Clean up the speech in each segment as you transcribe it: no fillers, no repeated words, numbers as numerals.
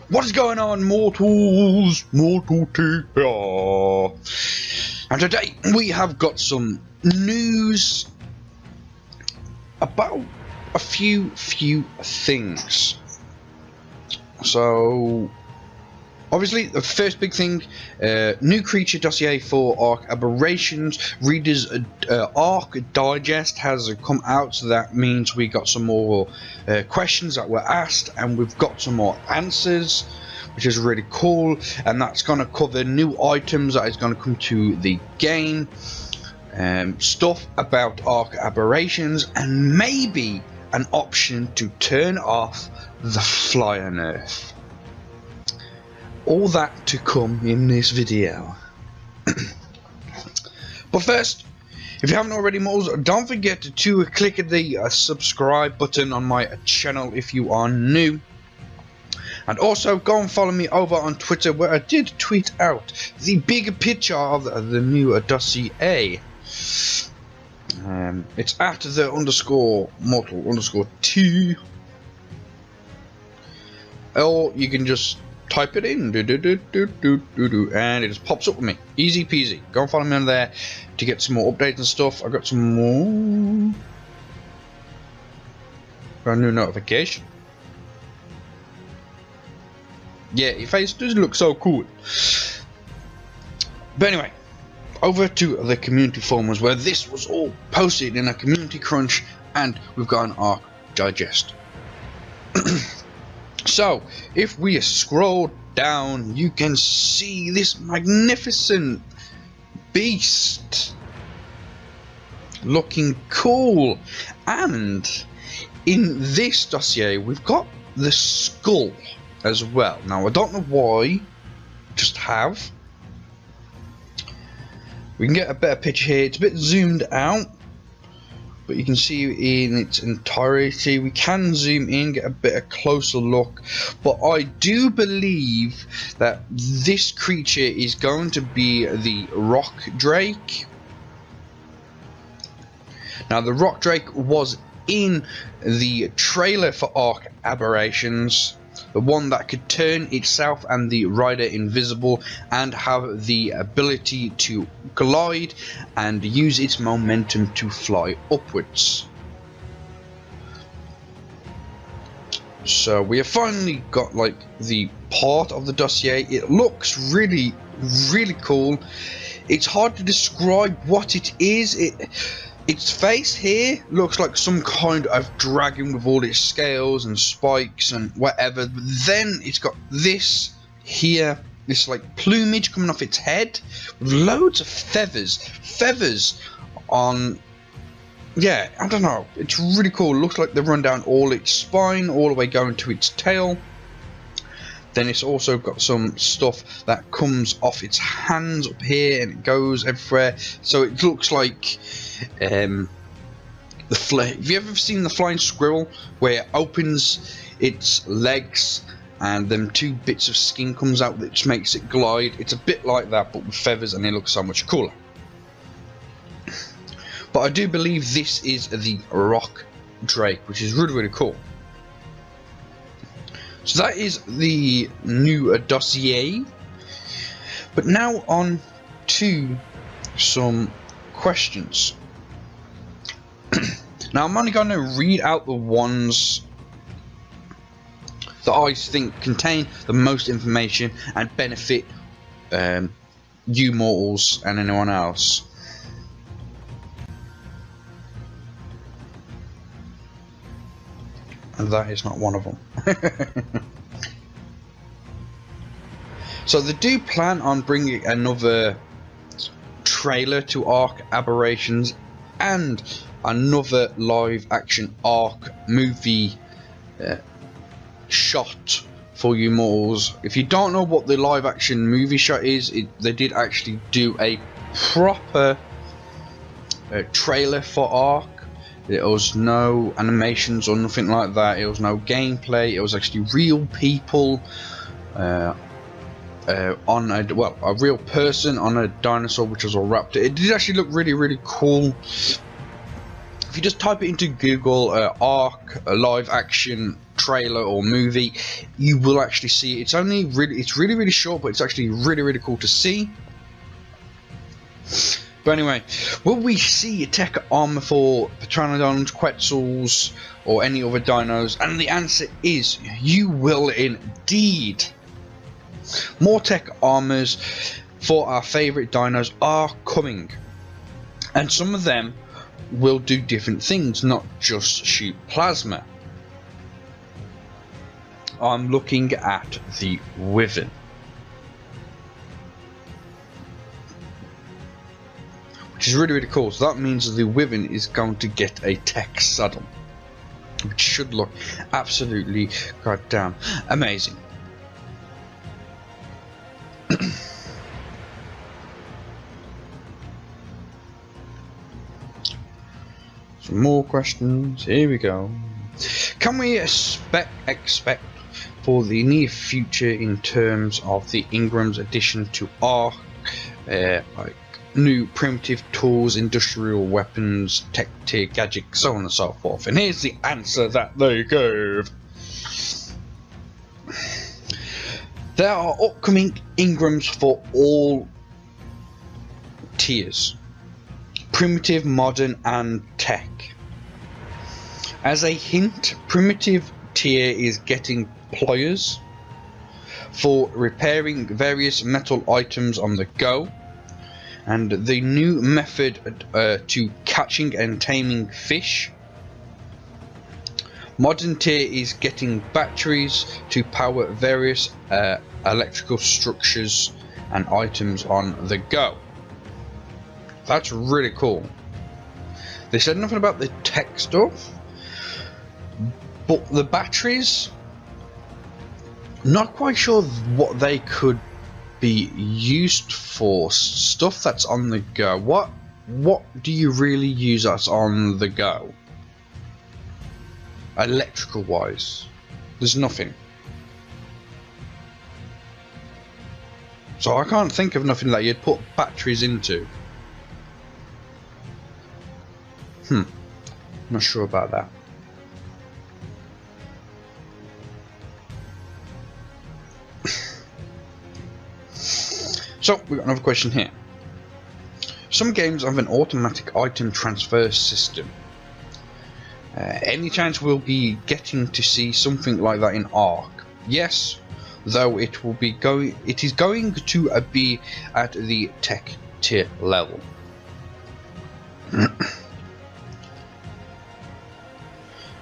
What is going on, mortals? Mortopia. And today we have got some news about a few things. So obviously the first big thing, new creature dossier for Arc Aberrations. Readers Arc Digest has come out, so that means we got some more questions that were asked, and we've got some more answers, which is really cool. And that's going to cover new items that is going to come to the game, stuff about Arc Aberrations, and maybe an option to turn off the Flyer Nerf. All that to come in this video. But first, if you haven't already, don't forget to click the subscribe button on my channel if you are new. And also go and follow me over on Twitter, where I did tweet out the big picture of the new dossier. It's at the _mortal_t, or you can just type it in, and it just pops up with me, easy peasy. Go and follow me on there to get some more updates and stuff. I got some more, got a new notification. Yeah, your face does look so cool. But anyway, over to the community forums, where this was all posted in a community crunch, and we've got an Arc Digest. So if we scroll down, you can see this magnificent beast looking cool. And in this dossier we've got the skull as well. Now I don't know why, just have. We can get a better picture here. It's a bit zoomed out, but you can see in its entirety. We can zoom in, get a bit of closer look. But I do believe that this creature is going to be the Rock Drake. Now the Rock Drake was in the trailer for Arc Aberrations, the one that could turn itself and the rider invisible and have the ability to glide and use its momentum to fly upwards. So we have finally got like the part of the dossier. It looks really cool. It's hard to describe what it is. Its face here looks like some kind of dragon with all its scales and spikes and whatever. But then it's got this here, this like plumage coming off its head with loads of feathers on. Yeah, I don't know, it's really cool. It looks like they run down all its spine, all the way going to its tail. Then it's also got some stuff that comes off its hands up here, and it goes everywhere. So it looks like have you ever seen the flying squirrel, where it opens its legs and them two bits of skin comes out which makes it glide? It's a bit like that, but with feathers, and it looks so much cooler. But I do believe this is the Rock Drake, which is really cool. So that is the new dossier. But now on to some questions. Now I'm only going to read out the ones that I think contain the most information and benefit you mortals and anyone else. And that is not one of them. So they do plan on bringing another trailer to Arc Aberrations and another live action Arc movie shot for you mortals. If you don't know what the live action movie shot is, they did actually do a proper trailer for Arc. There was no animations or nothing like that. It was no gameplay. It was actually real people on a real person on a dinosaur, which was a raptor. It did actually look really cool. If you just type it into Google, Arc live action trailer or movie, you will actually see it. It's really short, but it's actually really cool to see. But anyway, will we see tech armor for Pteranodons, Quetzals, or any other dinos? And the answer is you will indeed. More tech armors for our favorite dinos are coming, and some of them will do different things, not just shoot plasma. I'm looking at the Wyvern, which is really cool. So that means the Wyvern is going to get a tech saddle, which should look absolutely goddamn amazing. Some more questions. Here we go. Can we expect for the near future in terms of the engrams addition to ARC, like new primitive tools, industrial weapons, tech tier gadgets, so on and so forth? And here's the answer that they gave. There are upcoming engrams for all tiers: primitive, modern, and tech. As a hint, primitive tier is getting pliers for repairing various metal items on the go, and the new method to catching and taming fish. Modern tier is getting batteries to power various electrical structures and items on the go. That's really cool. They said nothing about the tech stuff, but the batteries, not quite sure what they could be used for. Stuff that's on the go. What do you really use that's on the go? Electrical wise, there's nothing. So I can't think of nothing that you'd put batteries into. Not sure about that. So we've got another question here. Some games have an automatic item transfer system. Any chance we'll be getting to see something like that in ARC? Yes, though it is going to be at the tech tier level.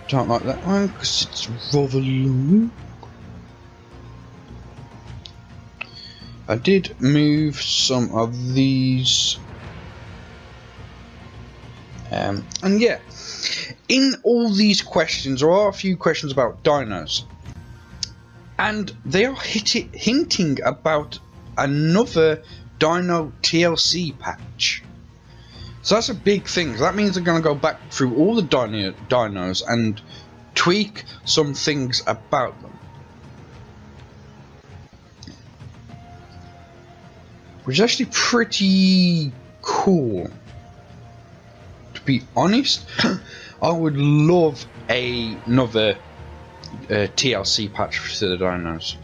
Don't like that one because it's rather long. I did move some of these, and yeah, in all these questions there are a few questions about dinos, and they are hinting about another Dino TLC patch. So that's a big thing. That means they're going to go back through all the dinos and tweak some things about them, which is actually pretty cool. To be honest, I would love another TLC patch to the dinos.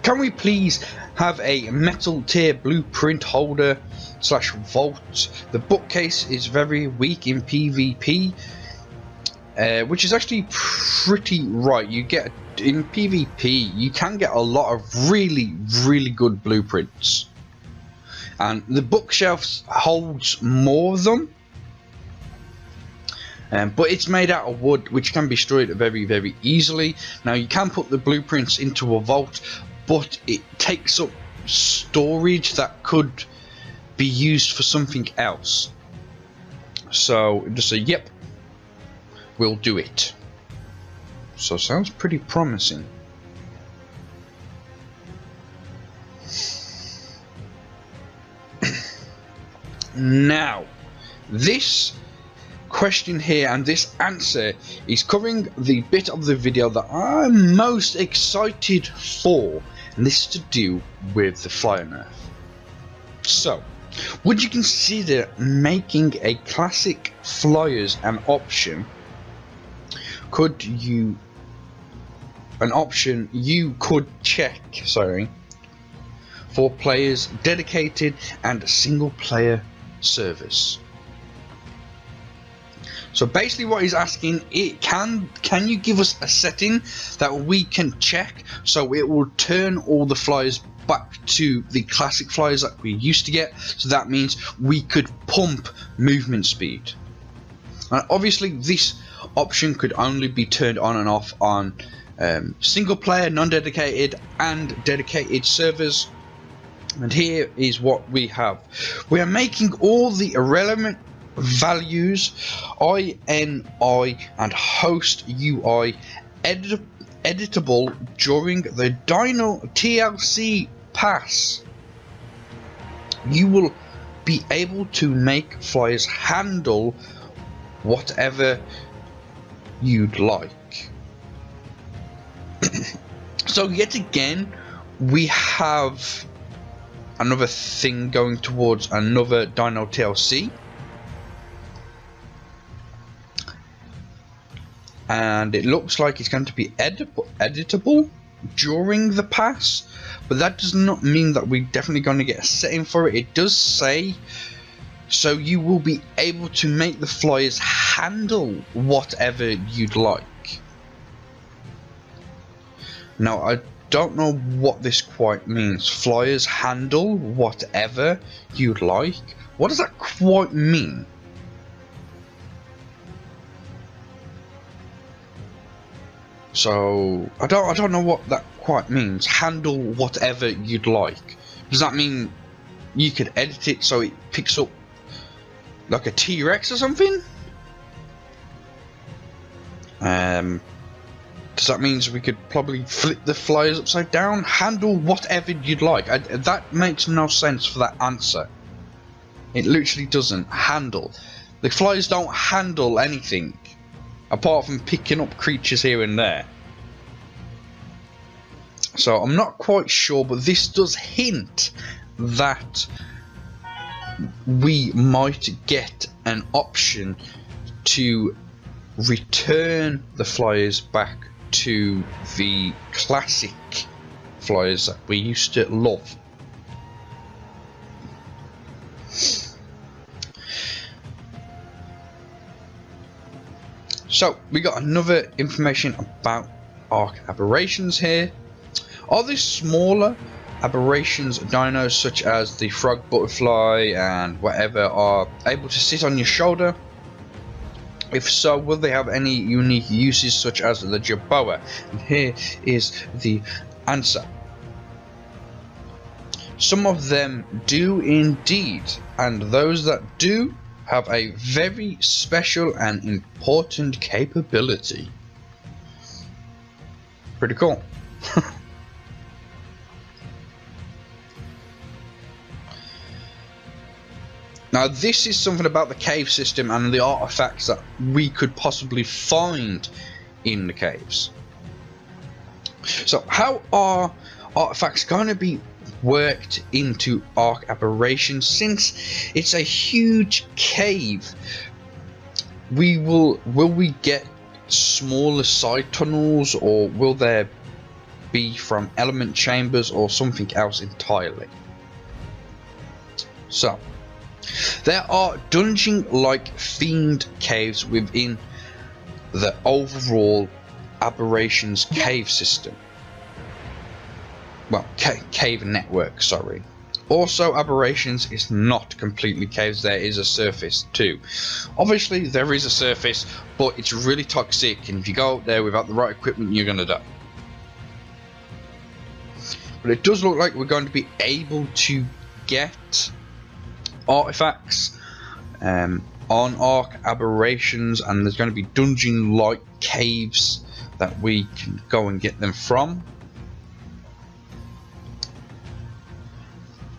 Can we please have a metal tier blueprint holder / vault? The bookcase is very weak in PvP, which is actually pretty right. You get in PvP, you can get a lot of really good blueprints, and the bookshelf holds more of them. But it's made out of wood, which can be destroyed very easily. Now you can put the blueprints into a vault, but it takes up storage that could be used for something else. So just say, yep, we'll do it. So sounds pretty promising. Now, this question here and this answer is covering the bit of the video that I'm most excited for, and this is to do with the Flyer Nerf. So, would you consider making a classic flyers an option? Could you an option you could check, sorry, for players dedicated and single player servers. So basically what he's asking, can you give us a setting that we can check so it will turn all the flyers back to the classic flyers that we used to get? So that means we could pump movement speed. And obviously this option could only be turned on and off on single player, non-dedicated and dedicated servers. And here is what we have. We are making all the irrelevant values INI and host UI editable during the Dino TLC pass. You will be able to make flyers handle whatever you'd like. So yet again we have another thing going towards another Dino TLC. And it looks like it's going to be editable during the pass, but that does not mean that we're definitely going to get a setting for it. It does say so you will be able to make the flyers handle whatever you'd like. Now I don't know what this quite means. Flyers handle whatever you'd like. What does that quite mean? So I don't know what that quite means. Handle whatever you'd like. Does that mean you could edit it so it picks up like a T-Rex or something? Does that mean we could probably flip the flyers upside down? Handle whatever you'd like. That makes no sense for that answer. It literally doesn't. Handle. The flyers don't handle anything apart from picking up creatures here and there. So I'm not quite sure, but this does hint that we might get an option to return the flyers back to the classic flyers that we used to love. So we got another information about arc aberrations here. Are these smaller aberrations dinos such as the frog, butterfly and whatever are able to sit on your shoulder? If so, will they have any unique uses such as the jerboa? And here is the answer. Some of them do indeed, and those that do have a very special and important capability. Pretty cool. Now this is something about the cave system and the artifacts that we could possibly find in the caves. So how are artifacts going to be worked into arc aberrations? Since it's a huge cave, will we get smaller side tunnels, or will there be from element chambers or something else entirely? So there are dungeon-like themed caves within the overall Aberrations cave system. Well, cave network, sorry. Also, Aberrations is not completely caves, there is a surface too. Obviously there is a surface, but it's really toxic, and if you go out there without the right equipment you're gonna die. But it does look like we're going to be able to get artifacts on arc aberrations, and there's going to be dungeon-like caves that we can go and get them from.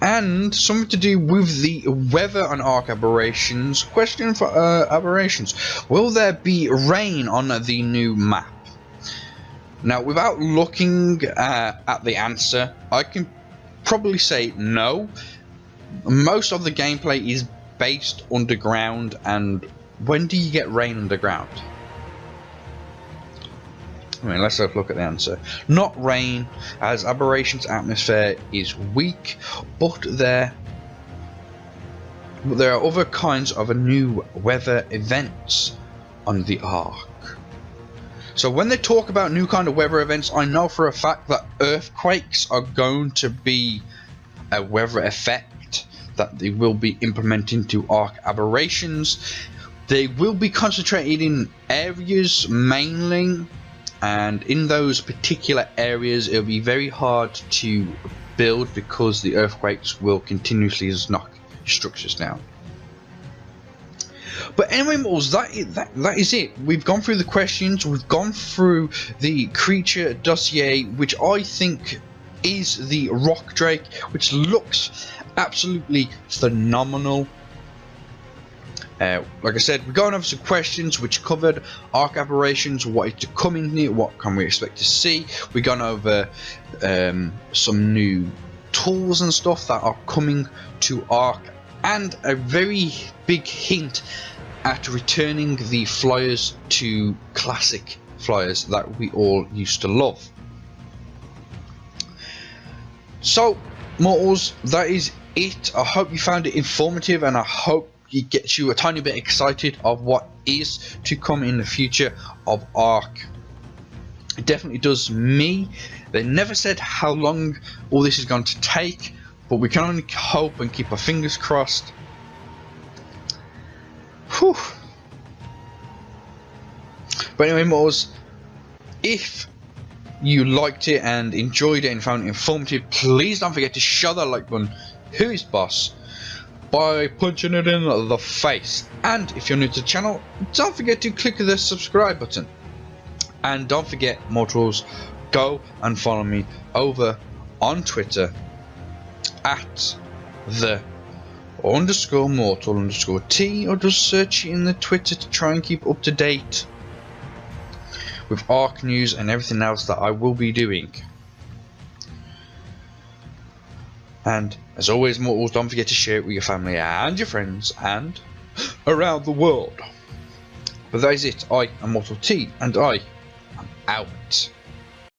And something to do with the weather on arc aberrations. Question for aberrations: will there be rain on the new map? Now, without looking at the answer, I can probably say no. Most of the gameplay is based underground, and when do you get rain underground? I mean, let's have a look at the answer. Not rain, as Aberration's atmosphere is weak, but there are other kinds of new weather events on the Ark. So when they talk about new kind of weather events, I know for a fact that earthquakes are going to be a weather effect that they will be implementing to Ark Aberrations. They will be concentrated in areas mainly, and in those particular areas it'll be very hard to build because the earthquakes will continuously knock structures down. But anyway, Mortals, that is it. We've gone through the questions, we've gone through the creature dossier, which I think is the Rock Drake, which looks absolutely phenomenal. Like I said, we're going over some questions which covered Ark Aberrations, what is to come in it, what can we expect to see. We've gone over some new tools and stuff that are coming to Ark, and a very big hint at returning the flyers to classic flyers that we all used to love. So, Mortals, that is it. I hope you found it informative, and I hope it gets you a tiny bit excited of what is to come in the future of Ark. It definitely does me. They never said how long all this is going to take, but we can only hope and keep our fingers crossed. Whew. But anyway, Mortals, if you liked it and enjoyed it and found it informative, please don't forget to show that like button, who is boss, by punching it in the face. And if you're new to the channel, don't forget to click the subscribe button. And don't forget, Mortals, go and follow me over on Twitter at _mortal_t, or just search in the Twitter to try and keep up to date with Ark news and everything else that I will be doing. And as always, Mortals, don't forget to share it with your family and your friends and around the world. But that is it. I am Mortal T, and I am out.